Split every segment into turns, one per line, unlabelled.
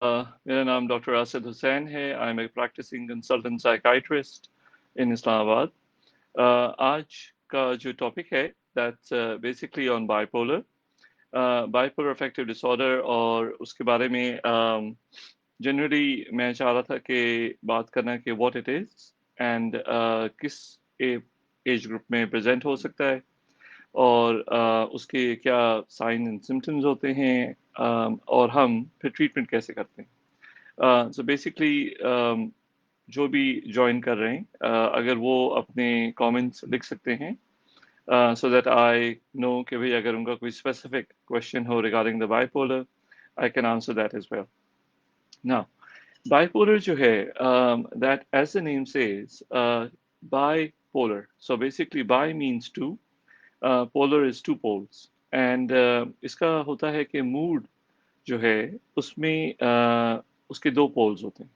मेरा नाम डॉक्टर आसिद हुसैन है। I am a practising consultant psychiatrist in Islamabad. आज का जो टॉपिक है that's basically on bipolar bipolar affective disorder, और उसके बारे में जनरली मैं चाह रहा था कि बात करना कि व्हाट इट इज़ एंड किस एज ग्रुप में प्रेजेंट हो सकता है, और उसके क्या साइन एंड सिम्टम्स होते हैं, और हम फिर ट्रीटमेंट कैसे करते हैं। सो बेसिकली जो भी ज्वाइन कर रहे हैं, अगर वो अपने कमेंट्स लिख सकते हैं, सो दैट आई नो कि भाई अगर उनका कोई स्पेसिफिक क्वेश्चन हो regarding the bipolar, I can answer that as well. Now bipolar जो है, that as the name says bipolar. So basically bi means two, polar is two poles, and इसका होता है कि मूड जो है उसमें उसके दो पोल्स होते हैं।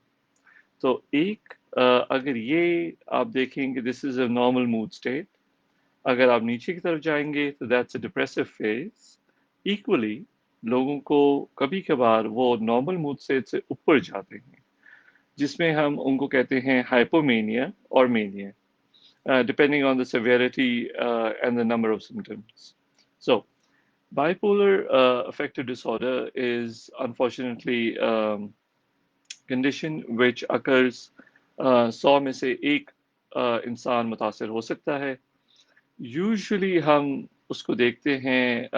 तो एक अगर ये आप देखेंगे this is a normal mood state, अगर आप नीचे की तरफ जाएंगे तो that's a depressive phase. Equally लोगों को कभी कभार वो नॉर्मल मूड स्टेट से ऊपर जाते हैं, जिसमें हम उनको कहते हैं हाइपोमेनिया और mania, depending on the severity and the number of symptoms. So bipolar affective disorder is unfortunately condition which occurs 100 में से एक इंसान मुतासर हो सकता है। यूजुअली हम उसको देखते हैं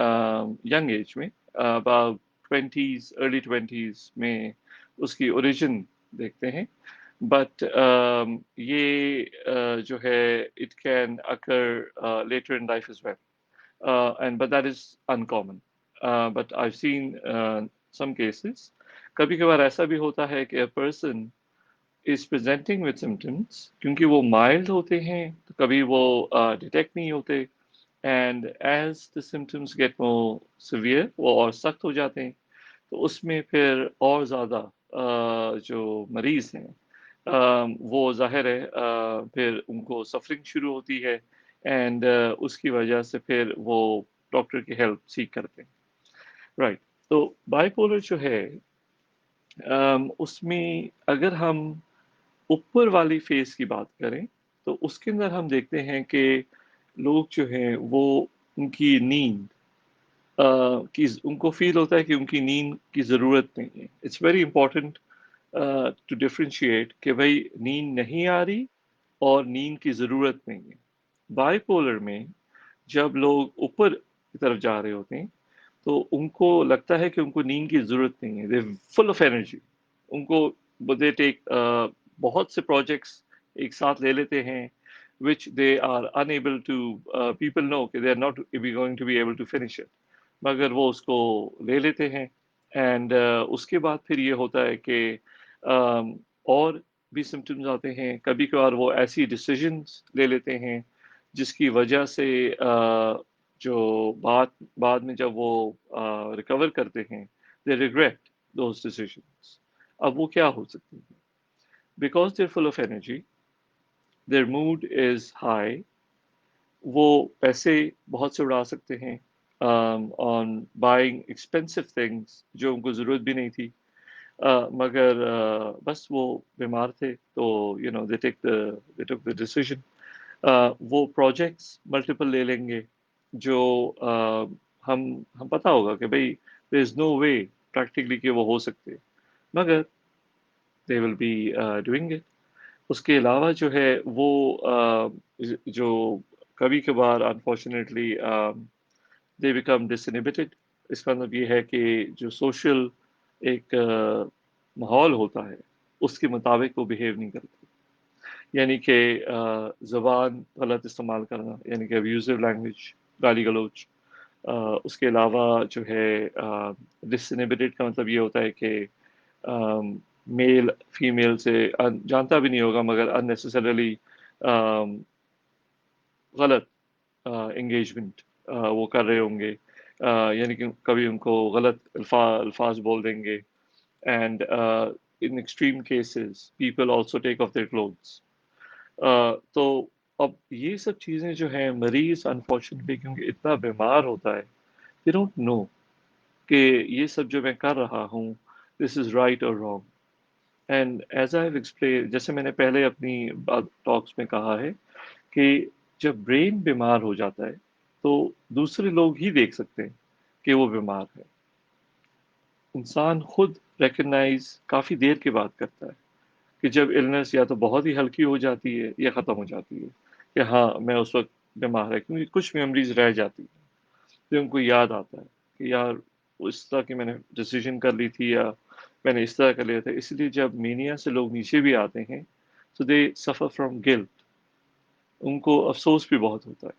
यंग एज में, अबाउट ट्वेंटीज, अर्ली ट्वेंटीज में उसकी ओरिजिन देखते हैं। बट ये जो है it can occur later in life as well, and but that is uncommon. But I've seen some cases. कभी कभार ऐसा भी होता है कि a person is presenting with symptoms, क्योंकि वो mild होते हैं तो कभी वो detect नहीं होते, and as the symptoms get more severe वो और सख्त हो जाते हैं, तो उसमें फिर और ज़्यादा जो मरीज़ हैं वो ज़ाहिर है फिर उनको सफरिंग शुरू होती है, एंड उसकी वजह से फिर वो डॉक्टर की हेल्प सीख करते हैं। राइट। तो बाइपोलर जो है उसमें अगर हम ऊपर वाली फेज की बात करें तो उसके अंदर हम देखते हैं कि लोग जो हैं वो उनकी नींद की उनको फील होता है कि उनकी नींद की ज़रूरत नहीं है। It's very important to differentiate कि भाई नींद नहीं आ रही और नींद की ज़रूरत नहीं है। बाइपोलर में जब लोग ऊपर की तरफ जा रहे होते हैं तो उनको लगता है कि उनको नींद की ज़रूरत नहीं है, दे फुल ऑफ एनर्जी। उनको दे टेक बहुत से प्रोजेक्ट्स एक साथ ले लेते हैं which they are unable to, people know कि they are not be going to be able to finish it, मगर वो उसको ले लेते हैं। एंड उसके बाद फिर ये होता है कि और भी सिम्टम्स आते हैं। कभी कभार वो ऐसी डिसीजंस ले लेते हैं जिसकी वजह से जो बाद में जब वो रिकवर करते हैं दे रिग्रेट दोज डिसीजंस। अब वो क्या हो सकती है? Because they're full of energy, their mood is high, वो पैसे बहुत से उड़ा सकते हैं ऑन बाइंग एक्सपेंसिव थिंग्स जो उनको ज़रूरत भी नहीं थी। मगर बस वो बीमार थे तो दे टुक द डिसीजन। वो प्रोजेक्ट्स मल्टीपल ले लेंगे जो हम पता होगा कि भाई there is no way practically कि वो हो सकते, मगर they will be doing it. उसके अलावा जो है वो जो कभी कभार अनफॉर्चुनेटली दे बिकम डिसइनहिबिटेड। इसका मतलब ये है कि जो सोशल एक माहौल होता है उसके मुताबिक वो बिहेव नहीं करते, यानी कि ज़बान गलत इस्तेमाल करना, यानी कि अब्यूजिव लैंग्वेज, गाली गलौज। उसके अलावा जो है डिसइनहिबिटेड का मतलब ये होता है कि मेल फीमेल से जानता भी नहीं होगा मगर अननेसेसरली गलत एंगेजमेंट वो कर रहे होंगे, यानी कि कभी उनको गलत अल्फाज बोल देंगे। And in extreme cases people also take off their clothes. तो अब ये सब चीज़ें जो हैं मरीज अनफॉर्चुनेटली क्योंकि इतना बीमार होता है, दे डोंट नो कि ये सब जो मैं कर रहा हूँ दिस इज राइट और wrong. And as I have explain, जैसे मैंने पहले अपनी टॉक्स में कहा है कि जब ब्रेन बीमार हो जाता है तो दूसरे लोग ही देख सकते हैं कि वो बीमार है। इंसान खुद रिकग्नाइज काफी देर के बाद करता है कि जब इलनेस या तो बहुत ही हल्की हो जाती है या खत्म हो जाती है कि हाँ मैं उस वक्त बीमार है, क्योंकि कुछ मेमोरीज रह जाती है फिर उनको याद आता है कि यार इस तरह की मैंने डिसीजन कर ली थी या मैंने इस तरह कर लिया था। इसलिए जब मीनिया से लोग नीचे भी आते हैं तो दे सफर फ्रॉम गिल्ट, उनको अफसोस भी बहुत होता है।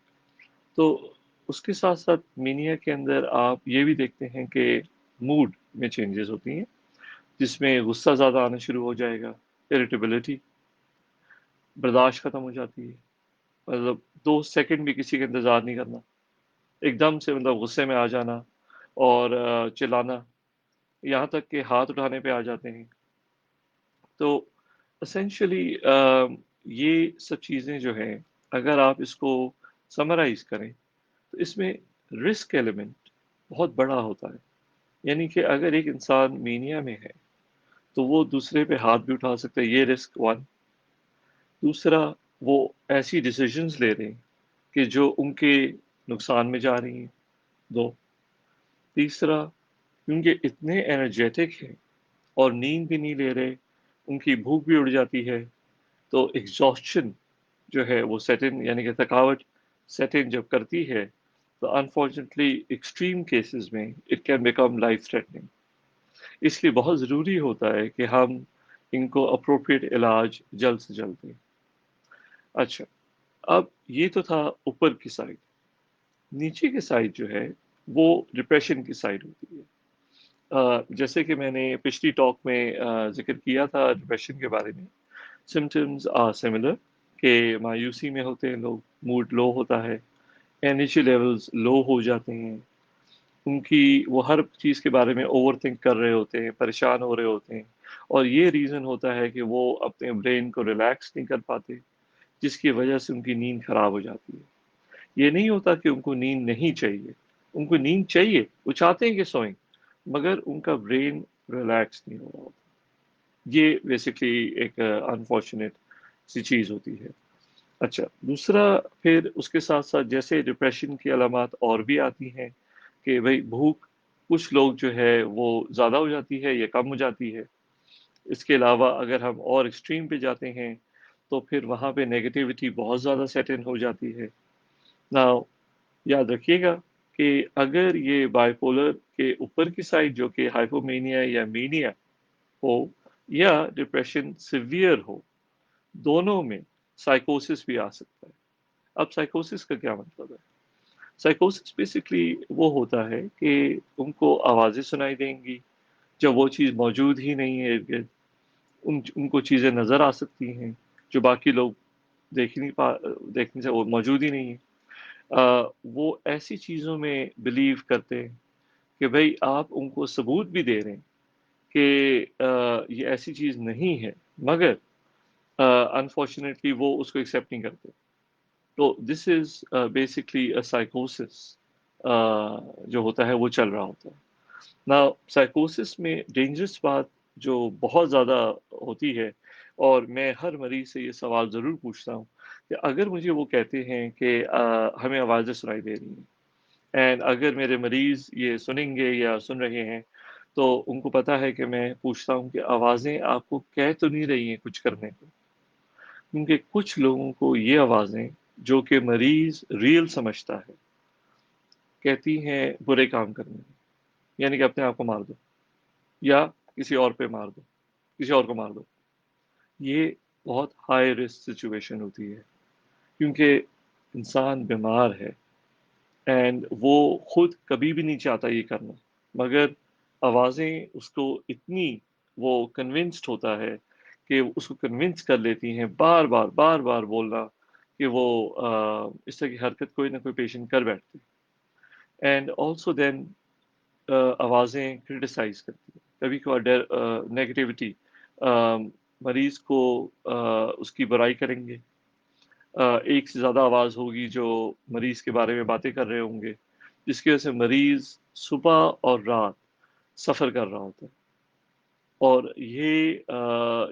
तो उसके साथ साथ मीनिया के अंदर आप ये भी देखते हैं कि मूड में चेंजेस होती हैं, जिसमें गुस्सा ज़्यादा आना शुरू हो जाएगा, इरिटेबिलिटी, बर्दाश्त खत्म हो जाती है। मतलब 2 सेकंड भी किसी का इंतजार नहीं करना, एकदम से मतलब गुस्से में आ जाना और चिल्लाना, यहाँ तक कि हाथ उठाने पे आ जाते हैं। तो असेंशली ये सब चीज़ें जो हैं, अगर आप इसको समराइज करें तो इसमें रिस्क एलिमेंट बहुत बड़ा होता है। यानी कि अगर एक इंसान मीनिया में है तो वो दूसरे पे हाथ भी उठा सकता है, ये रिस्क वन। दूसरा, वो ऐसी डिसीजंस ले रहे हैं कि जो उनके नुकसान में जा रही हैं, दो। तीसरा, क्योंकि इतने एनर्जेटिक हैं और नींद भी नहीं ले रहे, उनकी भूख भी उड़ जाती है, तो एग्जॉस्शन जो है वो सेट इन, यानी कि थकावट सेट इन जब करती है तो अनफॉर्चुनेटली एक्सट्रीम केसेस में it can become life threatening. इसलिए बहुत ज़रूरी होता है कि हम इनको अप्रोप्रिएट इलाज जल्द से जल्द दें। अच्छा, अब ये तो था ऊपर की साइड। नीचे की साइड जो है वो डिप्रेशन की साइड होती है। जैसे कि मैंने पिछली टॉक में जिक्र किया था डिप्रेशन के बारे में, सिम्टम्स आर सिमिलर कि मायूसी में होते हैं लोग, मूड लो होता है, एनर्जी लेवल्स लो हो जाते हैं, उनकी वो हर चीज़ के बारे में ओवर थिंक कर रहे होते हैं, परेशान हो रहे होते हैं, और ये रीज़न होता है कि वो अपने ब्रेन को रिलैक्स नहीं कर पाते, जिसकी वजह से उनकी नींद खराब हो जाती है। ये नहीं होता कि उनको नींद नहीं चाहिए, उनको नींद चाहिए, वो चाहते हैं कि सोएं, मगर उनका ब्रेन रिलैक्स नहीं हो रहा होता। ये बेसिकली एक अनफॉर्चुनेट सी चीज़ होती है। अच्छा, दूसरा, फिर उसके साथ साथ जैसे डिप्रेशन की अलामत और भी आती हैं कि भाई भूख, कुछ लोग जो है वो ज़्यादा हो जाती है या कम हो जाती है। इसके अलावा अगर हम और एक्सट्रीम पे जाते हैं तो फिर वहाँ पे नेगेटिविटी बहुत ज़्यादा सेट इन हो जाती है। नाउ याद रखिएगा कि अगर ये बाइपोलर के ऊपर की साइड जो कि हाइपोमेनिया या मेनिया हो या डिप्रेशन सिवियर हो, दोनों में साइकोसिस भी आ सकता है। अब साइकोसिस का क्या मतलब है? साइकोसिस बेसिकली वो होता है कि उनको आवाज़ें सुनाई देंगी जब वो चीज़ मौजूद ही नहीं है इर्द-गिर्द। उनको चीज़ें नज़र आ सकती हैं जो बाकी लोग देख ही नहीं पा देखने से वो मौजूद ही नहीं है। वो ऐसी चीज़ों में बिलीव करते हैं कि भई आप उनको सबूत भी दे रहे हैं कि ये ऐसी चीज़ नहीं है, मगर अनफॉर्चुनेटली वो उसको एक्सेप्ट नहीं करते। तो दिस इज़ बेसिकली अ साइकोसिस जो होता है वो चल रहा होता है। नाउ साइकोसिस में डेंजरस बात जो बहुत ज़्यादा होती है, और मैं हर मरीज़ से ये सवाल ज़रूर पूछता हूँ कि अगर मुझे वो कहते हैं कि हमें आवाज़ें सुनाई दे रही हैं, एंड अगर मेरे मरीज़ ये सुनेंगे या सुन रहे हैं, तो उनको पता है कि मैं पूछता हूँ कि आवाज़ें आपको कह तो नहीं रही हैं कुछ करने को? क्योंकि कुछ लोगों को ये आवाज़ें, जो कि मरीज़ रियल समझता है, कहती हैं बुरे काम करने को, यानी कि अपने आप को मार दो या किसी और पे मार दो, किसी और को मार दो। ये बहुत हाई रिस्क सिचुएशन होती है, क्योंकि इंसान बीमार है एंड वो खुद कभी भी नहीं चाहता ये करना, मगर आवाज़ें उसको इतनी, वो कन्विंस्ड होता है कि उसको कन्विंस कर लेती हैं बार बार बोलना कि वो इस तरह की हरकत कोई ना कोई पेशेंट कर बैठते। एंड ऑल्सो देन आवाज़ें क्रिटिसाइज करती हैं, कभी कभार नेगेटिविटी, मरीज को उसकी बुराई करेंगे। एक से ज़्यादा आवाज़ होगी जो मरीज़ के बारे में बातें कर रहे होंगे, जिसकी वजह से मरीज़ सुबह और रात सफ़र कर रहा होता है। اور یہ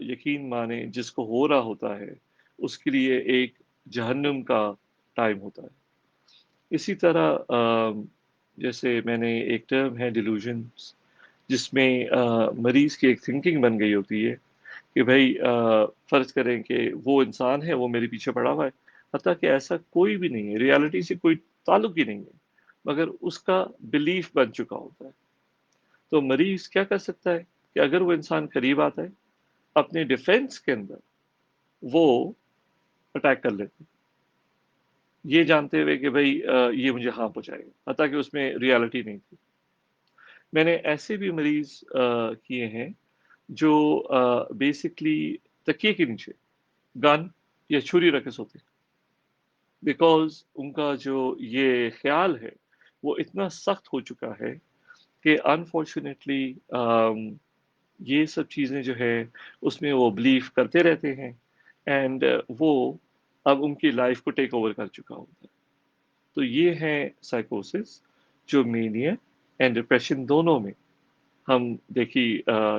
یقین مانے جس کو ہو رہا ہوتا ہے اس کے لیے ایک جہنم کا ٹائم ہوتا ہے۔ اسی طرح جیسے میں نے ایک ٹرم ہے ڈیلوژنس، جس میں مریض کی ایک تھنکنگ بن گئی ہوتی ہے کہ بھائی فرض کریں کہ وہ انسان ہے، وہ میرے پیچھے پڑا ہوا ہے، حتیٰ کہ ایسا کوئی بھی نہیں ہے، ریالٹی سے کوئی تعلق ہی نہیں ہے، مگر اس کا بلیف بن چکا ہوتا ہے۔ تو مریض کیا کر سکتا ہے کہ اگر وہ انسان قریب آتا ہے، اپنے ڈیفینس کے اندر وہ اٹیک کر لیتے ہیں، یہ جانتے ہوئے کہ بھائی یہ مجھے ہارم پہنچائے گا، حتیٰ کہ اس میں ریالٹی نہیں تھی۔ میں نے ایسے بھی مریض کیے ہیں جو بیسکلی تکیے کے نیچے گن یا چھری رکھے سوتے، بیکاز ان کا جو یہ خیال ہے وہ اتنا سخت ہو چکا ہے کہ انفارچونیٹلی یہ سب چیزیں جو ہے اس میں وہ بلیف کرتے رہتے ہیں، اینڈ وہ اب ان کی لائف کو ٹیک اوور کر چکا ہوتا ہے۔ تو یہ ہے سائیکوسس جو مینیا اینڈ ڈپریشن دونوں میں ہم دیکھی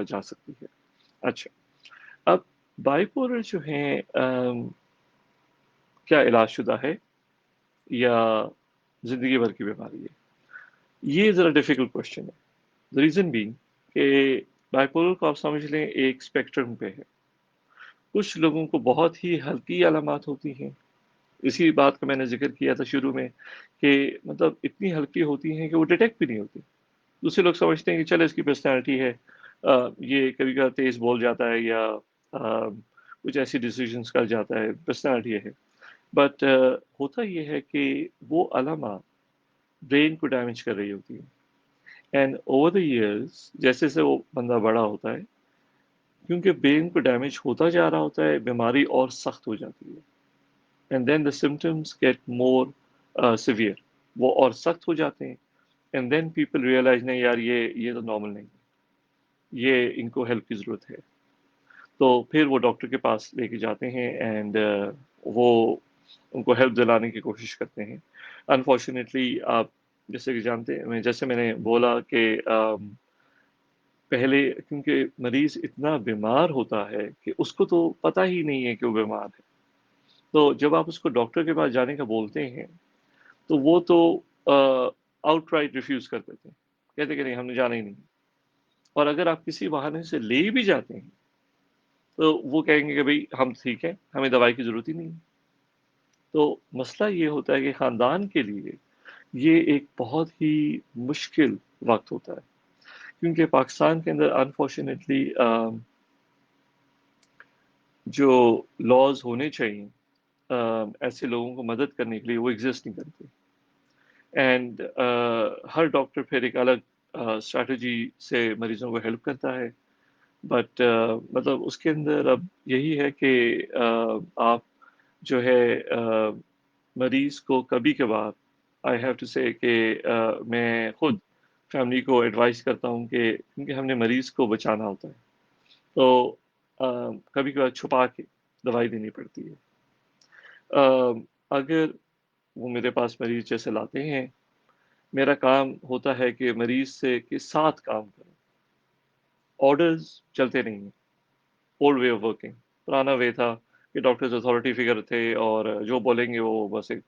جا سکتی ہے۔ اچھا، اب بائیپولر جو ہیں کیا علاج شدہ ہے یا زندگی بھر کی بیماری ہے؟ یہ ذرا ڈیفیکلٹ کوشچن ہے۔ ریزن بینگ کہ بائیپولر کو آپ سمجھ لیں ایک اسپیکٹرم پہ ہے۔ کچھ لوگوں کو بہت ہی ہلکی علامات ہوتی ہیں، اسی بات کا میں نے ذکر کیا تھا شروع میں کہ مطلب اتنی ہلکی ہوتی ہیں کہ وہ ڈیٹیکٹ بھی نہیں ہوتی۔ دوسرے لوگ سمجھتے ہیں کہ چلے اس کی پرسنالٹی ہے، یہ کبھی کبھار تیز بول جاتا ہے یا کچھ ایسی ڈیسیژنس کر جاتا ہے، پرسنالٹی ہے۔ بٹ ہوتا یہ ہے کہ وہ علامات برین کو ڈیمیج کر رہی ہوتی ہیں، اینڈ اوور دا ایئرس جیسے جیسے وہ بندہ بڑا ہوتا ہے، کیونکہ برین کو ڈیمیج ہوتا جا رہا ہوتا ہے، بیماری اور سخت ہو جاتی ہے، and then the symptoms get more severe, وہ اور سخت ہو جاتے ہیں، اینڈ دین پیپل ریئلائز نہیں یار یہ تو نارمل نہیں ہے، یہ ان کو ہیلپ کی ضرورت ہے۔ تو پھر وہ ڈاکٹر کے پاس لے کے جاتے ہیں، اینڈ وہ ان کو ہیلپ دلانے کی کوشش کرتے ہیں۔ انفارچونیٹلی آپ جیسے کہ جانتے ہیں، جیسے میں نے بولا کہ پہلے کیونکہ مریض اتنا بیمار ہوتا ہے کہ اس کو تو پتہ ہی نہیں ہے کہ وہ بیمار ہے، تو جب آپ اس کو ڈاکٹر کے پاس جانے کا بولتے ہیں تو وہ تو آؤٹ رائٹ ریفیوز کر دیتے ہیں، کہتے کہ نہیں ہم نے جانا ہی نہیں۔ اور اگر آپ کسی بہانے سے لے بھی جاتے ہیں تو وہ کہیں گے کہ بھئی ہم ٹھیک ہیں، ہمیں دوائی کی ضرورت ہی نہیں ہے۔ تو مسئلہ یہ ہوتا ہے کہ خاندان کے لیے یہ ایک بہت ہی مشکل وقت ہوتا ہے، کیونکہ پاکستان کے اندر انفارچونیٹلی جو لاز ہونے چاہیے ایسے لوگوں کو مدد کرنے کے لیے وہ ایگزسٹ نہیں کرتے، اینڈ ہر ڈاکٹر پھر ایک الگ اسٹریٹجی سے مریضوں کو ہیلپ کرتا ہے، بٹ مطلب اس کے اندر اب یہی ہے کہ آپ جو ہے مریض کو کبھی کبھار آئی ہیو ٹو سے کہ میں خود فیملی کو ایڈوائز کرتا ہوں کہ کیونکہ ہم نے مریض کو بچانا ہوتا ہے تو کبھی کبھار چھپا کے دوائی دینی پڑتی ہے۔ اگر وہ میرے پاس مریض جیسے لاتے ہیں، میرا کام ہوتا ہے کہ مریض سے کے ساتھ کام کروں، آرڈرز چلتے نہیں ہیں۔ اولڈ وے آف ورکنگ، پرانا وے تھا کہ ڈاکٹرز اتھارٹی فگر تھے اور جو بولیں گے وہ بس ایک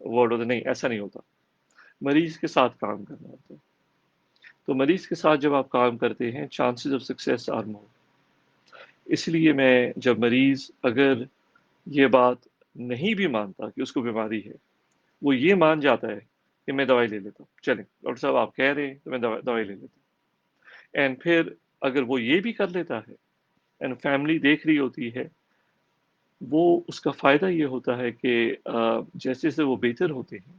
ورڈ ہوتا، نہیں ایسا نہیں ہوتا، مریض کے ساتھ کام کرنا ہوتا ہے۔ تو مریض کے ساتھ جب آپ کام کرتے ہیں chances of success are more. اس لیے میں جب مریض اگر یہ بات نہیں بھی مانتا کہ اس کو بیماری ہے، وہ یہ مان جاتا ہے کہ میں دوائی لے لیتا ہوں، چلیں ڈاکٹر صاحب آپ کہہ رہے ہیں تو میں دوائی لے لیتا ہوں، اینڈ پھر اگر وہ یہ بھی کر لیتا ہے اینڈ فیملی دیکھ رہی ہوتی ہے، وہ اس کا فائدہ یہ ہوتا ہے کہ جیسے جیسے وہ بہتر ہوتے ہیں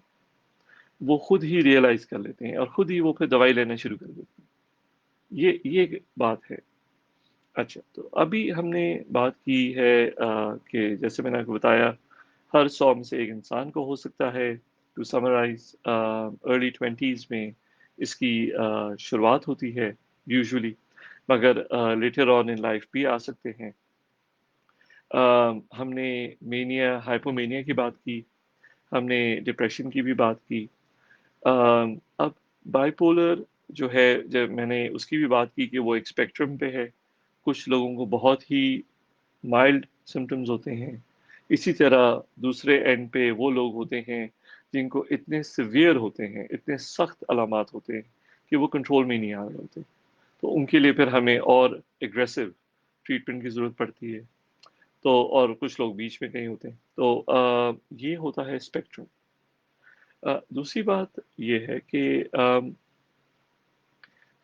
وہ خود ہی ریئلائز کر لیتے ہیں اور خود ہی وہ پھر دوائی لینا شروع کر دیتے ہیں۔ یہ ایک بات ہے۔ اچھا، تو ابھی ہم نے بات کی ہے کہ جیسے میں نے آپ کو بتایا ہر 100 میں سے ایک انسان کو ہو سکتا ہے۔ ٹو سمرائز ارلی 20s میں اس کی شروعات ہوتی ہے یوزولی، مگر لیٹر آن ان لائف بھی آ سکتے ہیں۔ ہم نے مینیا ہائپومینیا کی بات کی، ہم نے ڈپریشن کی بھی بات کی۔ اب بائی پولر جو ہے جب میں نے اس کی بھی بات کی کہ وہ ایک اسپیکٹرم پہ ہے، कुछ लोगों को बहुत ही माइल्ड सिम्टम्स होते हैं। इसी तरह दूसरे एंड पे वो लोग होते हैं जिनको इतने सिवियर होते हैं, इतने सख्त अलामात होते हैं कि वो कंट्रोल में ही नहीं आ रहे होते। तो उनके लिए फिर हमें और एग्रेसिव ट्रीटमेंट की ज़रूरत पड़ती है। तो और कुछ लोग बीच में कहीं होते हैं। तो ये होता है स्पेक्ट्रम। दूसरी बात ये है कि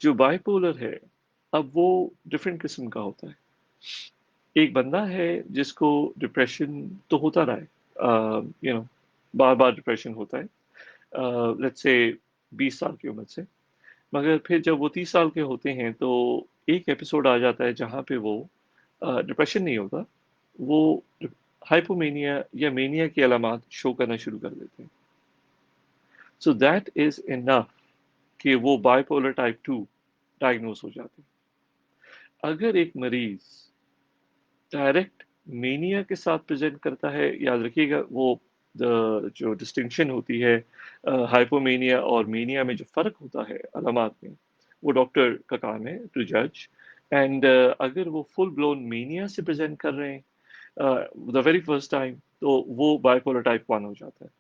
जो बाइपोलर है, अब वो डिफरेंट किस्म का होता है। एक बंदा है जिसको डिप्रेशन तो होता रहा है, बार बार डिप्रेशन होता है, लेट्स से 20 साल की उम्र से। मगर फिर जब वो 30 साल के होते हैं तो एक एपिसोड आ जाता है जहाँ पे वो डिप्रेशन नहीं होता, वो हाइपोमेनिया या मेनिया की अलामात शो करना शुरू कर देते हैं। सो दैट इज इनफ कि वो बाइपोलर टाइप 2 डायग्नोस हो जाते हैं। अगर एक मरीज डायरेक्ट मेनिया के साथ प्रेजेंट करता है, याद रखिएगा वो जो डिस्टिंक्शन होती है हाइपोमेनिया और मेनिया में, जो फर्क होता है अलामात में, वो डॉक्टर का काम है टू जज। एंड अगर वो फुल ब्लोन मेनिया से प्रेजेंट कर रहे हैं द वेरी फर्स्ट टाइम, तो वो बाइपोलर टाइप 1 हो जाता है।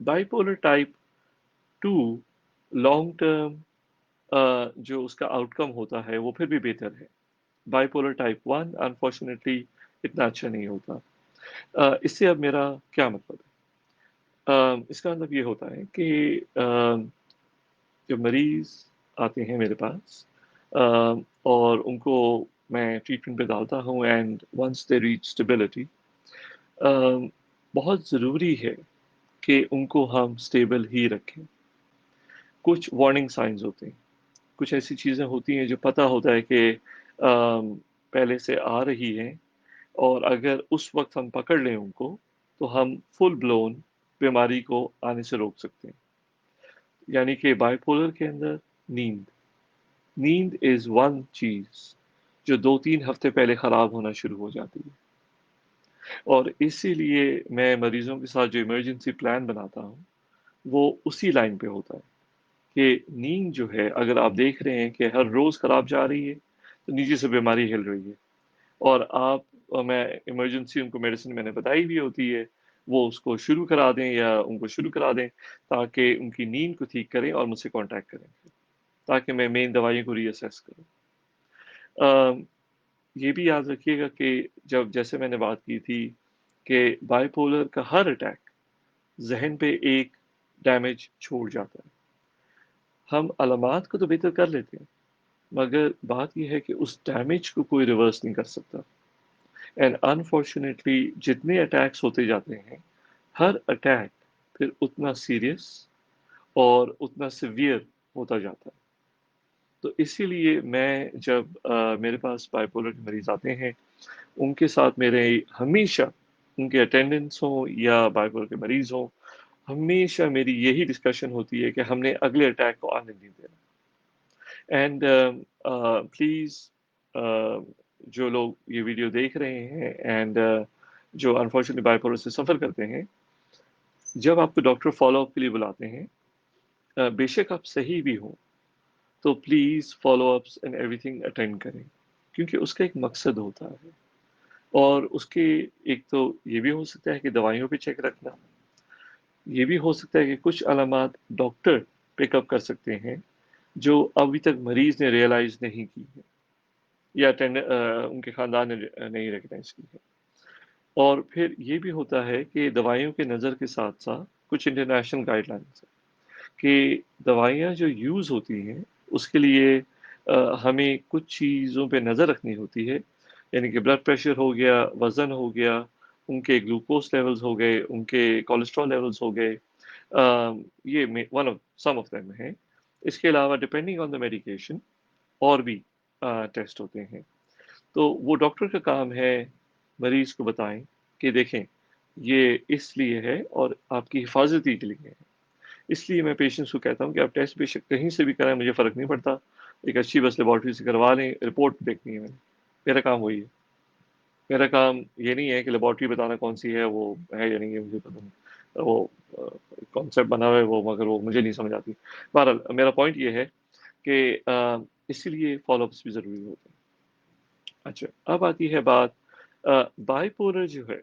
बाइपोलर टाइप 2 लॉन्ग टर्म जो उसका आउटकम होता है वो फिर भी बेहतर है। बाइपोलर टाइप 1 अनफॉर्चुनेटली इतना अच्छा नहीं होता। इससे अब मेरा क्या मतलब है? इसका मतलब ये होता है कि जब मरीज आते हैं मेरे पास और उनको मैं ट्रीटमेंट पे डालता हूँ, and once they reach stability, बहुत ज़रूरी है कि उनको हम स्टेबल ही रखें। कुछ वार्निंग साइंस होते हैं, कुछ ऐसी चीज़ें होती हैं जो पता होता है कि पहले से आ रही हैं, और अगर उस वक्त हम पकड़ लें उनको, तो हम फुल ब्लोन बीमारी को आने से रोक सकते हैं। यानी कि बाइपोलर के अंदर नींद नींद इज वन चीज जो 2-3 हफ्ते पहले खराब होना शुरू हो जाती है। और इसीलिए मैं मरीजों के साथ जो इमरजेंसी प्लान बनाता हूँ, वो उसी लाइन पे होता है कि नींद जो है, अगर आप देख रहे हैं कि हर रोज खराब जा रही है, तो नीचे से बीमारी हिल रही है। और मैं इमरजेंसी उनको मेडिसिन मैंने बताई भी होती है, वो उसको शुरू करा दें या उनको शुरू करा दें, ताकि उनकी नींद को ठीक करें और मुझसे कांटेक्ट करें, ताकि मैं मेन दवाइयों को रीअसेस करूं। ये भी याद रखिएगा कि जब, जैसे मैंने बात की थी कि बाइपोलर का हर अटैक जहन पे एक डैमेज छोड़ जाता है। हम अलामात को तो बेहतर कर लेते हैं, मगर बात यह है कि उस डैमेज को कोई रिवर्स नहीं कर सकता। एंड अनफॉर्चुनेटली जितने अटैक्स होते जाते हैं, हर अटैक फिर उतना सीरियस और उतना सिवियर होता जाता है। तो इसीलिए मैं जब मेरे पास बाइपोलर के मरीज आते हैं, उनके साथ मेरे हमेशा, उनके अटेंडेंट्स हों या बाइपोलर के मरीज हों, हमेशा मेरी यही डिस्कशन होती है कि हमने अगले अटैक को आने नहीं देना। एंड प्लीज़, जो लोग ये वीडियो देख रहे हैं एंड जो अनफॉर्चुनेटली बाइपोलर से सफ़र करते हैं, जब आपको डॉक्टर फॉलोअप के लिए बुलाते हैं, बेशक आप सही भी हों, तो please follow-ups and everything attend करें, क्योंकि उसका एक मकसद होता है। और उसके एक तो ये भी हो सकता है कि दवाइयों पे चेक रखना, ये भी हो सकता है कि कुछ अलामात डॉक्टर पिकअप कर सकते हैं जो अभी तक मरीज ने रियलाइज नहीं की है, या उनके खानदान ने नहीं रिकग्नाइज की है। और फिर ये भी होता है कि दवाइयों के नज़र के साथ साथ कुछ इंटरनेशनल गाइडलाइंस है कि दवाइयाँ जो यूज़ होती हैं, उसके लिए हमें कुछ चीज़ों पे नज़र रखनी होती है। यानी कि ब्लड प्रेशर हो गया, वज़न हो गया, उनके ग्लूकोज लेवल्स हो गए, उनके कोलेस्ट्रॉल लेवल्स हो गए। ये one of some of them है। इसके अलावा डिपेंडिंग ऑन द मेडिकेशन और भी टेस्ट होते हैं। तो वो डॉक्टर का काम है मरीज को बताएं कि देखें, ये इसलिए है और आपकी हिफाजती के लिए है। इसलिए मैं पेशेंट्स को कहता हूँ कि आप टेस्ट बेशक कहीं से भी कराएं, मुझे फ़र्क नहीं पड़ता। एक अच्छी बस लेबॉर्ट्री से करवा लें, रिपोर्ट देखनी है मैंने। मेरा काम वही है। मेरा काम ये नहीं है कि लेबॉर्ट्री बताना कौन सी है, वो है या नहीं है मुझे पता नहीं। वो कॉन्सेप्ट बना हुआ है वो, मगर वो मुझे नहीं समझ आती। बहरहाल मेरा पॉइंट ये है कि इसीलिए फ़ॉलो-अप्स भी ज़रूरी होते हैं। अच्छा, अब आती है बात बाइपोलर जो है,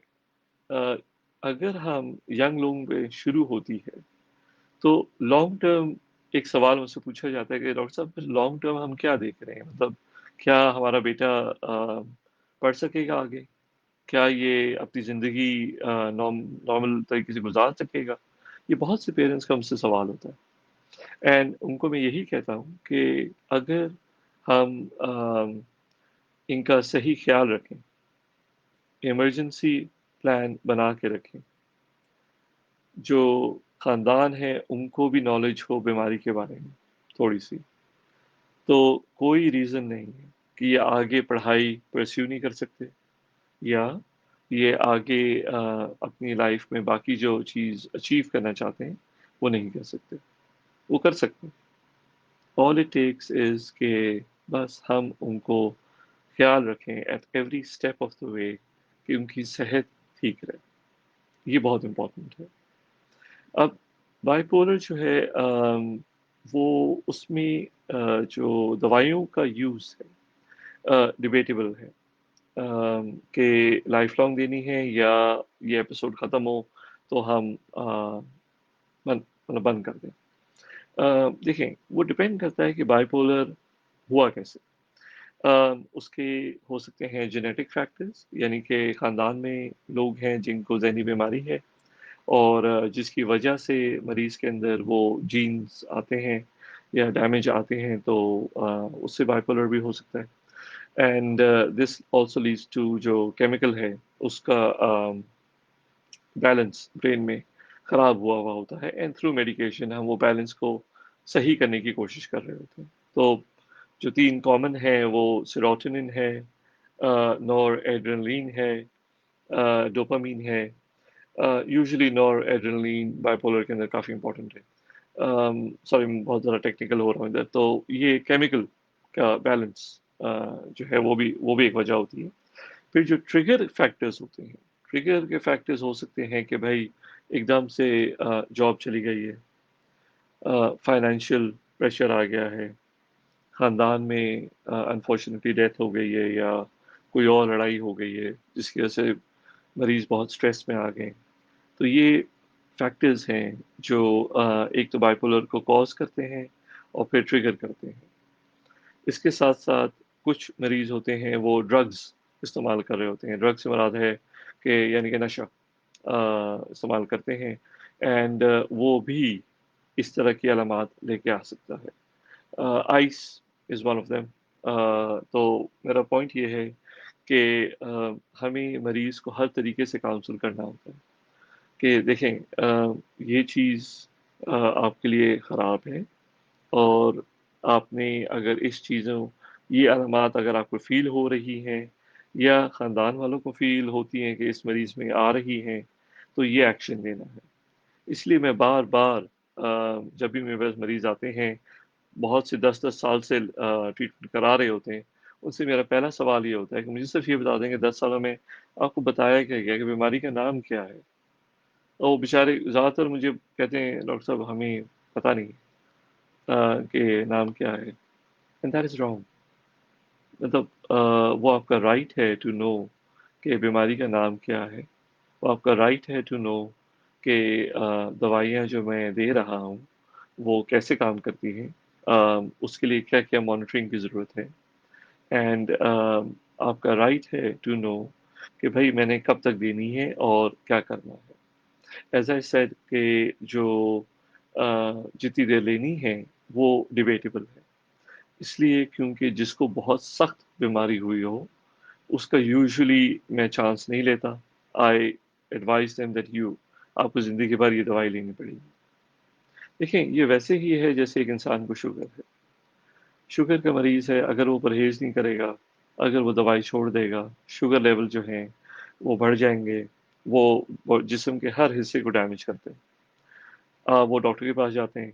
अ, अगर हम यंग लोगों में शुरू होती है, तो लॉन्ग टर्म एक सवाल मुझसे पूछा जाता है कि डॉक्टर साहब फिर लॉन्ग टर्म हम क्या देख रहे हैं? मतलब क्या हमारा बेटा पढ़ सकेगा आगे? क्या ये अपनी ज़िंदगी नॉर्मल तरीके से गुज़ार सकेगा? ये बहुत से पेरेंट्स का मुझसे सवाल होता है एंड उनको मैं यही कहता हूँ कि अगर हम इनका सही ख़्याल रखें, इमरजेंसी प्लान बना के रखें, जो ख़ानदान है उनको भी नॉलेज हो बीमारी के बारे में थोड़ी-सी, तो कोई रीज़न नहीं है कि ये आगे पढ़ाई परस्यू नहीं कर सकते या ये आगे अपनी लाइफ़ में बाकी जो चीज़ अचीव करना चाहते हैं, वो नहीं कर सकते। वो कर सकते हैं। ऑल इट टेक्स इज़ कि बस हम उनको ख़्याल रखें at every step of the way कि उनकी सेहत ठीक रहे। ये बहुत इम्पोर्टेंट है। अब बाइपोलर जो है वो उसमें जो दवाइयों का यूज़ है डिबेटेबल है कि लाइफ लॉन्ग देनी है या ये एपिसोड ख़त्म हो तो हम बंद कर दें। देखें वो डिपेंड करता है कि बाइपोलर हुआ कैसे। उसके हो सकते हैं जेनेटिक फैक्टर्स यानी कि ख़ानदान में लोग हैं जिनको ज़हनी बीमारी है और जिसकी वजह से मरीज़ के अंदर वो जीन्स आते हैं या डैमेज आते हैं तो उससे बाइपोलर भी हो सकता है। And this also leads to जो केमिकल है उसका बैलेंस ब्रेन में ख़राब हुआ हुआ होता है एंड थ्रू मेडिकेशन हम वो बैलेंस को सही करने की कोशिश कर रहे होते हैं। तो जो 3 कॉमन हैं वो सेरोटोनिन है, नॉरएड्रेनालिन है, डोपामाइन है। यूजुअली नॉरएड्रेनालिन बाइपोलर के अंदर काफ़ी इम्पोर्टेंट है। सॉरी मैं बहुत ज़्यादा टेक्निकल हो रहा हूँ इधर। तो ये केमिकल का बैलेंस जो है वो भी एक वजह होती है। फिर जो ट्रिगर फैक्टर्स होते हैं, ट्रिगर के फैक्टर्स हो सकते हैं कि भाई एकदम से जॉब चली गई है, फाइनेंशियल प्रेशर आ गया है, ख़ानदान में अनफॉर्चुनेटली डेथ हो गई है या कोई और लड़ाई हो गई है जिसकी वजह से मरीज़ बहुत स्ट्रेस में आ गए। तो ये फैक्टर्स हैं जो एक तो बाइपोलर को कॉज़ करते हैं और फिर ट्रिगर करते हैं। इसके साथ-साथ कुछ मरीज़ होते हैं वो ड्रग्स इस्तेमाल कर रहे होते हैं। ड्रग्स से मुराद है कि यानी कि नशा इस्तेमाल करते हैं एंड वो भी इस तरह की अलामात लेके आ सकता है। Ice is one of them. तो मेरा पॉइंट ये है कि हमें मरीज़ को हर तरीके से काउंसल करना होता है कि देखें ये चीज़ आपके लिए ख़राब है और आपने अगर इस चीज़ों ये अलामात अगर आपको फ़ील हो रही हैं या ख़ानदान वालों को फ़ील होती हैं कि इस मरीज़ में आ रही हैं, तो ये एक्शन लेना है। इसलिए मैं बार-बार जब भी मेरे पास मरीज़ आते हैं, बहुत से 10-10 साल से ट्रीटमेंट करा रहे होते हैं, उनसे मेरा पहला सवाल ये होता है कि मुझे सिर्फ़ ये बता दें कि 10 सालों में आपको बताया क्या गया कि बीमारी का नाम क्या है? और वो बेचारे ज़्यादातर मुझे कहते हैं, "डॉक्टर साहब हमें पता नहीं कि नाम क्या है।" And that is wrong. मतलब वो आपका राइट है टू नो कि बीमारी का नाम क्या है। वो आपका राइट है टू नो कि दवाइयाँ जो मैं दे रहा हूँ, वो कैसे काम करती हैं। उसके लिए क्या-क्या मॉनिटरिंग की ज़रूरत है एंड आपका राइट है टू नो कि भई मैंने कब तक देनी है और क्या करना है। एज़ आई सेड कि जो जितनी देर लेनी है, वो डिबेटेबल है। इसलिए क्योंकि जिसको बहुत सख्त बीमारी हुई हो, उसका यूजुअली मैं चांस नहीं लेता। आई एडवाइज़ देम दैट यू आपको ज़िंदगी भर ये दवाई लेनी पड़ेगी। देखें, ये वैसे ही है जैसे एक इंसान को शुगर है। शुगर का मरीज़ है, अगर वो परहेज़ नहीं करेगा, अगर वो दवाई छोड़ देगा, शुगर लेवल जो हैं, वो बढ़ जाएँगे। वो जिस्म के हर हिस्से को डैमेज करते हैं। वो डॉक्टर के पास जाते हैं,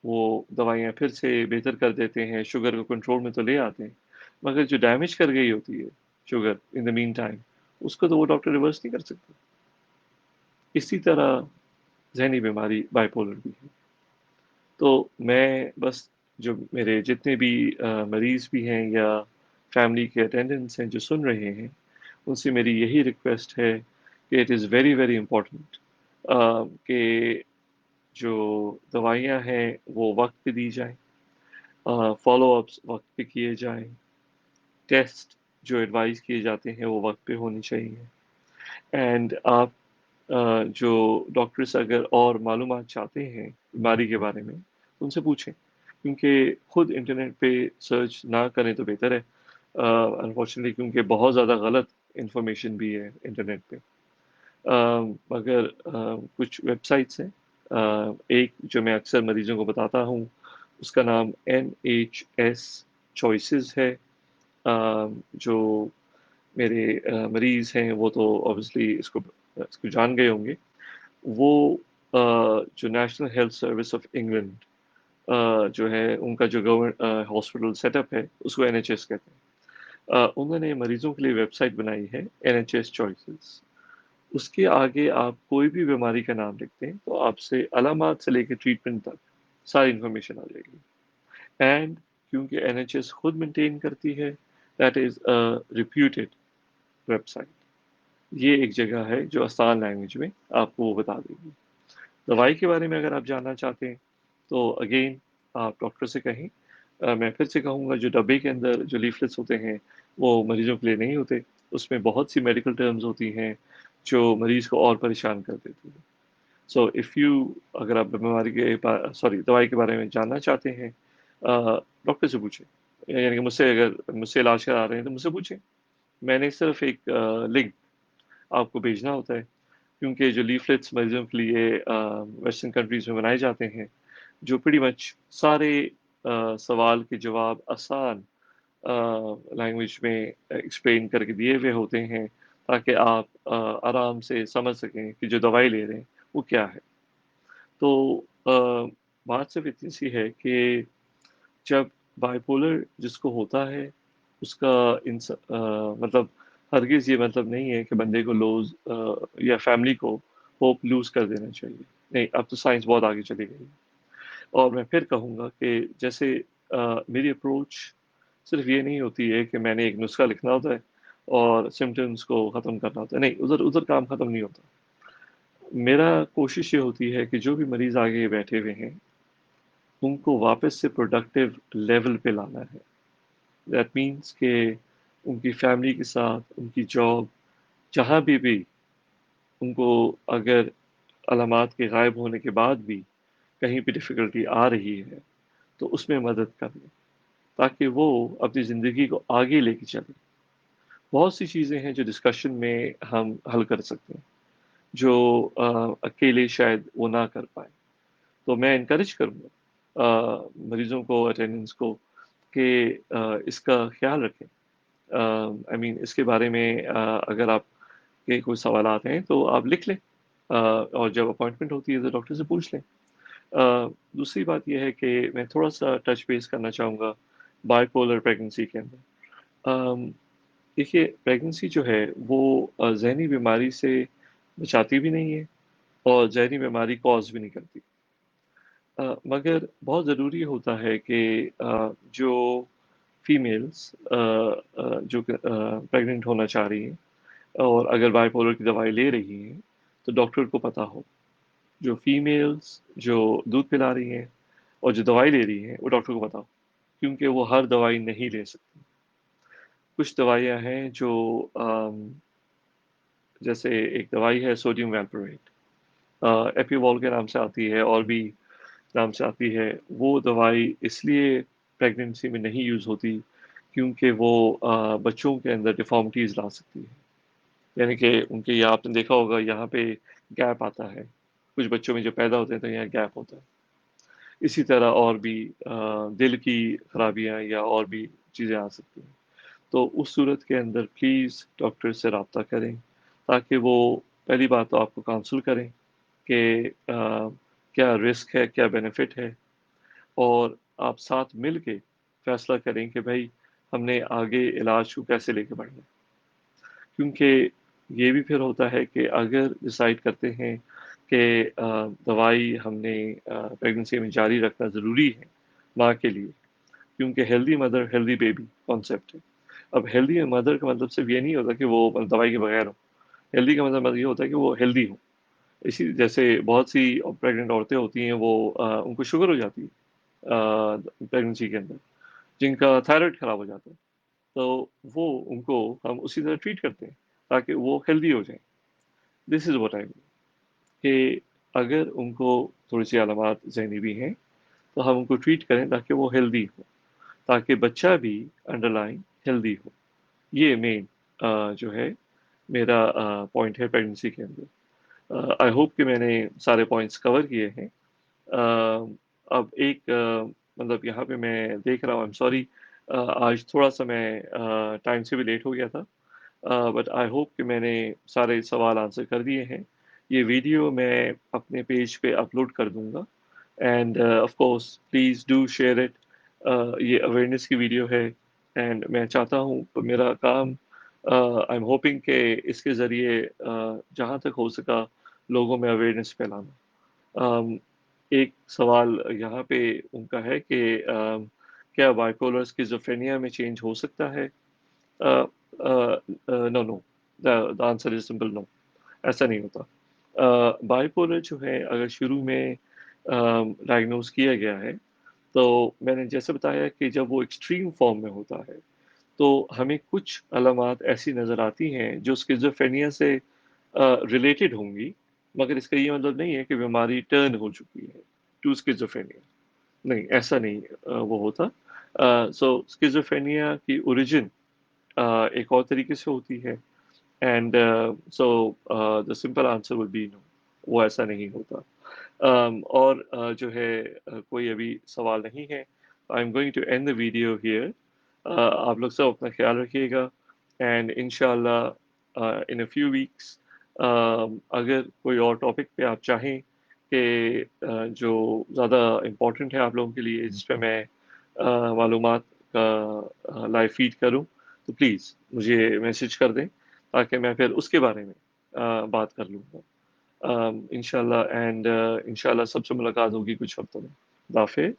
वो दवाइयाँ फिर से बेहतर कर देते हैं, शुगर को कंट्रोल में तो ले आते हैं, मगर जो डैमेज कर गई होती है sugar in the mean time, उसको तो वो डॉक्टर रिवर्स नहीं कर सकते। इसी तरह ज़हनी बीमारी बाइपोलर भी है। तो मैं बस जो मेरे जितने भी मरीज़ भी हैं या فیملی کے اٹینڈنٹس ہیں جو سن رہے ہیں، ان سے میری یہی ریکویسٹ ہے کہ it is very very important کہ جو دوائیاں ہیں وہ وقت پہ دی جائیں، فالو اپس وقت پہ کیے جائیں، ٹیسٹ جو ایڈوائز کیے جاتے ہیں وہ وقت پہ ہونی چاہیے، اینڈ آپ جو ڈاکٹر سے اگر اور معلومات چاہتے ہیں بیماری کے بارے میں تو ان سے پوچھیں، کیونکہ خود انٹرنیٹ پہ سرچ نہ کریں تو بہتر ہے انفارچونیٹلی، کیونکہ بہت زیادہ غلط انفارمیشن بھی ہے انٹرنیٹ پہ. مگر کچھ ویب سائٹس ہیں، ایک جو میں اکثر مریضوں کو بتاتا ہوں اس کا نام NHS چوائسیز ہے. جو میرے مریض ہیں وہ تو obviously اس کو جان گئے ہوں گے. وہ جو national health service of England جو ہے ان کا جو گورنمنٹ ہاسپٹل سیٹ اپ ہے اس کو NHS کہتے ہیں. انہوں نے مریضوں کے لیے ویب سائٹ بنائی ہے NHS چوائسیز. اس کے آگے آپ کوئی بھی بیماری کا نام لکھتے ہیں تو آپ سے علامات سے لے کے ٹریٹمنٹ تک ساری انفارمیشن آ جائے گی. اینڈ کیونکہ NHS خود مینٹین کرتی ہے، that is reputed website. یہ ایک جگہ ہے جو آسان لینگویج میں آپ کو وہ بتا دے گی. دوائی کے بارے میں اگر آپ جاننا چاہتے ہیں تو اگین آپ ڈاکٹر سے کہیں. میں پھر سے کہوں گا جو ڈبے کے اندر جو لیفلیٹس ہوتے ہیں وہ مریضوں کے لیے نہیں ہوتے، اس میں بہت سی میڈیکل ٹرمز ہوتی ہیں جو مریض کو اور پریشان کر دیتی ہیں. سو اف یو اگر آپ بیماری کے دوائی کے بارے میں جاننا چاہتے ہیں ڈاکٹر سے پوچھیں، یعنی کہ مجھ سے علاج کرا رہے ہیں تو مجھ سے پوچھیں. میں نے صرف ایک لنک آپ کو بھیجنا ہوتا ہے، کیونکہ جو لیفلیٹس مریضوں کے لیے ویسٹرن کنٹریز میں بنائے جاتے ہیں جو پریٹی مچ سارے سوال کے جواب آسان لینگویج میں ایکسپلین کر کے دیے ہوئے ہوتے ہیں تاکہ آپ آرام سے سمجھ سکیں کہ جو دوائی لے رہے ہیں وہ کیا ہے. تو بات صرف اتنی سی ہے کہ جب بائی پولر جس کو ہوتا ہے اس کا مطلب ہرگز یہ مطلب نہیں ہے کہ بندے کو لوز یا فیملی کو ہوپ لوز کر دینا چاہیے. نہیں، اب تو سائنس بہت آگے چلی گئی. اور میں پھر کہوں گا کہ جیسے میری اپروچ صرف یہ نہیں ہوتی ہے کہ میں نے ایک نسخہ لکھنا ہوتا ہے اور سمٹمس کو ختم کرنا ہوتا ہے. نہیں، ادھر کام ختم نہیں ہوتا. میرا کوشش یہ ہوتی ہے کہ جو بھی مریض آگے بیٹھے ہوئے ہیں ان کو واپس سے پروڈکٹیو لیول پہ لانا ہے. دیٹ مینس کہ ان کی فیملی کے ساتھ، ان کی جاب، جہاں بھی ان کو اگر علامات کے غائب ہونے کے بعد بھی کہیں پہ ڈفیکلٹی آ رہی ہے تو اس میں مدد کر لیں تاکہ وہ اپنی زندگی کو آگے لے کے چلیں. بہت سی چیزیں ہیں جو ڈسکشن میں ہم حل کر سکتے ہیں جو اکیلے شاید وہ نہ کر پائے. تو میں انکریج کروں گا مریضوں کو، اٹینڈنٹس کو کہ اس کا خیال رکھیں. آئی مین اس کے بارے میں اگر آپ کے کوئی سوالات ہیں تو آپ لکھ لیں اور جب اپوائنٹمنٹ ہوتی ہے تو ڈاکٹر سے پوچھ لیں. دوسری بات یہ ہے کہ میں تھوڑا سا ٹچ بیس کرنا چاہوں گا بائی پولر پریگنسی کے اندر. دیکھیے پریگنسی جو ہے وہ ذہنی بیماری سے بچاتی بھی نہیں ہے اور ذہنی بیماری کاز بھی نہیں کرتی. مگر بہت ضروری ہوتا ہے کہ جو فیمیلز جو پریگننٹ ہونا چاہ رہی ہیں اور اگر بائی پولر کی دوائی لے رہی ہیں تو ڈاکٹر کو پتہ ہو. جو فیمیلز جو دودھ پلا رہی ہیں اور جو دوائی لے رہی ہیں وہ ڈاکٹر کو پتہ ہو، کیونکہ وہ ہر دوائی نہیں لے سکتی. کچھ دوائیاں ہیں جو جیسے ایک دوائی ہے سوڈیم ویلپرویٹ، ایپیوال کے نام سے آتی ہے اور بھی نام سے آتی ہے. وہ دوائی اس لیے پریگننسی میں نہیں یوز ہوتی کیونکہ وہ بچوں کے اندر ڈیفارمٹیز لا سکتی ہے. یعنی کہ ان کے آپ نے دیکھا ہوگا یہاں پہ گیپ آتا ہے، کچھ بچوں میں جو پیدا ہوتے ہیں تو یہاں گیپ ہوتا ہے. اسی طرح اور بھی دل کی خرابیاں یا اور بھی چیزیں آ سکتی ہیں. تو اس صورت کے اندر پلیز ڈاکٹر سے رابطہ کریں تاکہ وہ پہلی بات تو آپ کو کاؤنسل کریں کہ کیا رسک ہے، کیا بینیفٹ ہے، اور آپ ساتھ مل کے فیصلہ کریں کہ بھائی ہم نے آگے علاج کو کیسے لے کے بڑھنا. کیونکہ یہ بھی پھر ہوتا ہے کہ اگر ڈیسائیڈ کرتے ہیں کہ دوائی ہم نے پریگنسی میں جاری رکھنا ضروری ہے ماں کے لیے، کیونکہ healthy mother healthy baby concept ہے. अब हेल्दी मदर का मतलब सिर्फ ये नहीं होता कि वो मतलब दवाई के बगैर हो। हेल्दी का मतलब ये होता है कि वो हेल्दी हो। इसी जैसे बहुत सी प्रेग्नेंट औरतें होती हैं, वो उनको शुगर हो जाती है प्रेगनेंसी के अंदर, जिनका थायराइड खराब हो जाता है। तो वो उनको हम उसी तरह ट्रीट करते हैं ताकि वो हेल्दी हो जाएं। This is what I mean कि अगर उनको थोड़ी सी अलामात ज़हनी भी हैं, तो हम उनको ट्रीट करें ताकि वो हेल्दी हो, ताकि बच्चा भी अंडरलाइन हेल्दी हो। ये मेन जो है मेरा पॉइंट है प्रेगनेंसी के अंदर। आई होप कि मैंने सारे पॉइंट्स कवर किए हैं। अब एक मतलब यहाँ पे मैं देख रहा हूँ, आई एम सॉरी, आज थोड़ा-सा मैं टाइम से भी लेट हो गया था। बट आई होप कि मैंने सारे सवाल आंसर कर दिए हैं। ये वीडियो मैं अपने पेज पे अपलोड कर दूँगा end of course please do share it. ये अवेयरनेस की वीडियो है एंड मैं चाहता हूँ मेरा काम आई एम होपिंग कि इसके ज़रिए जहाँ तक हो सका लोगों में अवेयरनेस फैलाना। अम, एक सवाल यहाँ पे उनका है कि क्या बाइपोलर स्किज़ोफ्रेनिया में चेंज हो सकता है? No, no, the answer is simple no, ऐसा नहीं होता। बाइपोलर जो है अगर शुरू में डायग्नोज़ किया गया है, तो मैंने जैसे बताया कि जब वो एक्सट्रीम फॉर्म में होता है, तो हमें कुछ अलामात ऐसी नज़र आती हैं जो स्किज़ोफ्रेनिया से रिलेटेड होंगी, मगर इसका ये मतलब नहीं है कि बीमारी टर्न हो चुकी है टू स्किज़ोफ्रेनिया। नहीं, ऐसा नहीं वो होता। सो स्किज़ोफ्रेनिया की ओरिजिन एक और तरीके से होती है and so the simple answer would be no, वो ऐसा नहीं होता। और जो है कोई अभी सवाल नहीं है, I am going to end the video here. आप लोग सब अपना ख्याल रखिएगा एंड इंशाल्लाह इन अ फ्यू वीक्स अगर कोई और टॉपिक पे आप चाहें कि जो ज़्यादा इम्पोर्टेंट है आप लोगों के लिए, जिस पे मैं मालूमात का लाइव फीड करूं, तो प्लीज़ मुझे मैसेज कर दें ताकि मैं फिर उसके बारे में बात कर लूँगा इंशाल्लाह। एंड इंशाल्लाह सबसे मुलाकात होगी कुछ हफ्तों में। खुदा हाफिज़।